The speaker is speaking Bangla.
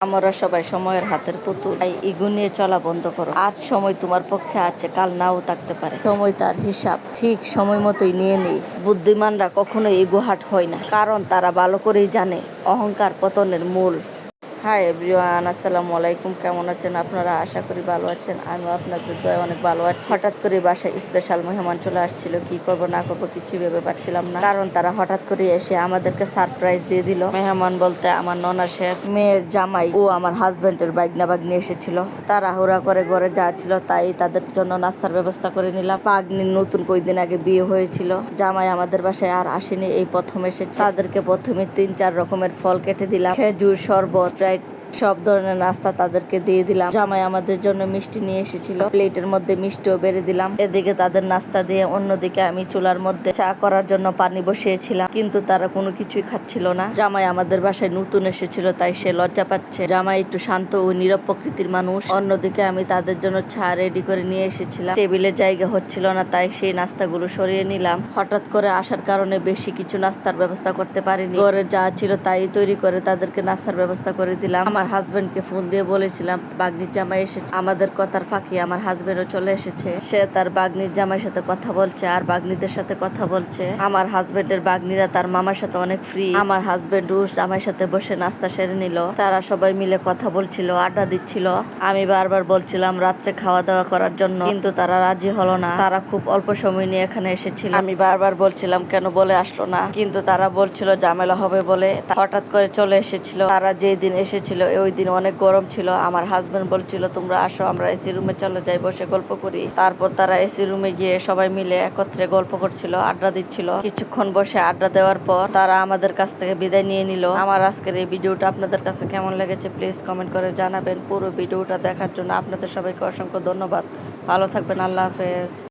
আমরা সবাই সময়ের হাতের পুতুল, তাই ইগো নিয়ে চলা বন্ধ করো। আজ সময় তোমার পক্ষে আছে, কাল নাও থাকতে পারে। সময় তার হিসাব ঠিক সময় মতোই নিয়ে নেই। বুদ্ধিমানরা কখনো ইগো হাট হয় না, কারণ তারা ভালো করেই জানে অহংকার পতনের মূল। হাই এভরিওয়ান, আসসালামু আলাইকুম। কেমন আছেন আপনারা? আশা করি ভালো আছেন। আমিও আপনাদের দয়ায় অনেক ভালো আছি। হঠাৎ করে বাসায় স্পেশাল মেহমান চলে আসছিল। কি করব না করব কিছু ভেবে পাচ্ছিলাম না, কারণ তারা হঠাৎ করে এসে আমাদেরকে সারপ্রাইজ দিয়ে দিল। মেহমান বলতে আমার ননাসের মেয়ের জামাই ও আমার হাজবেন্ডের বাইগনা বাগনি এসেছিল। তারা হুড়া করে ঘরে যা ছিল তাই তাদের জন্য নাস্তার ব্যবস্থা করে নিলাম। বাগনির নতুন কয়েকদিন আগে বিয়ে হয়েছিল। জামাই আমাদের বাসায় আর আসেনি, এই প্রথম এসেছে। তাদেরকে প্রথমে 3-4 রকমের ফল কেটে দিলাম, খেজুর, শরবত, সব ধরনের নাস্তা তাদেরকে দিয়ে দিলাম। জামাই আমাদের জন্য মিষ্টি নিয়ে এসেছিল, প্লেটের মধ্যে মিষ্টিও বেড়ে দিলাম। এদিকে তাদের নাস্তা দিয়ে অন্যদিকে আমি চুলার মধ্যে চা করার জন্য পানি বসিয়েছিলাম, কিন্তু তারা কোনো কিছুই খাচ্ছিল না। জামাই আমাদের বাসায় নতুন এসেছিল, তাই সে লজ্জা পাচ্ছে। জামাই একটু শান্ত ও নীরব প্রকৃতির মানুষ। অন্যদিকে আমি তাদের জন্য চা রেডি করে নিয়ে এসেছিলাম। টেবিলে জায়গা হচ্ছিল না, তাই সেই নাস্তাগুলো সরিয়ে নিলাম। হঠাৎ করে আসার কারণে বেশি কিছু নাস্তার ব্যবস্থা করতে পারিনি। ঘরে যা ছিল তাই তৈরি করে তাদেরকে নাস্তার ব্যবস্থা করে দিলাম। আমার হাজবেন্ডকে ফোন দিয়ে বলেছিলাম বাগনির জামাই এসেছে। আমাদের কথার ফাঁকি আমার হাজবেন্ডও চলে এসেছে। সে তার বাগনির জামাইয়ের সাথে কথা বলছে আর বাগনিদের সাথে কথা বলছে। আমার হাজবেন্ডের বাগনিরা তার মামার সাথে অনেক ফ্রি। আমার হাজবেন্ড জামাইয়ের সাথে বসে নাস্তা সেরে নিল। তারা সবাই মিলে কথা বলছিল, আড্ডা দিচ্ছিল। আমি বারবার বলছিলাম রাত্রে খাওয়া দাওয়া করার জন্য, কিন্তু তারা রাজি হলো না। তারা খুব অল্প সময় নিয়ে এখানে এসেছিল। আমি বারবার বলছিলাম কেন বলে আসলো না, কিন্তু তারা বলছিল ঝামেলা হবে বলে। হঠাৎ করে চলে এসেছিল। তারা যেই দিন এসেছিল ওই দিন অনেক গরম ছিল। আমার হাজবেন্ড বলছিল তোমরা আসো, আমরা এসি রুমে চলে যাই, বসে গল্প করি। তারপর তারা এসি রুমে গিয়ে সবাই মিলে একত্রে গল্প করছিল, আড্ডা দিচ্ছিল। কিছুক্ষণ বসে আড্ডা দেওয়ার পর তারা আমাদের কাছ থেকে বিদায় নিয়ে নিল। আমার আজকের এই ভিডিওটা আপনাদের কাছে কেমন লেগেছে প্লিজ কমেন্ট করে জানাবেন। পুরো ভিডিওটা দেখার জন্য আপনাদের সবাইকে অসংখ্য ধন্যবাদ। ভালো থাকবেন, আল্লাহ হাফেজ।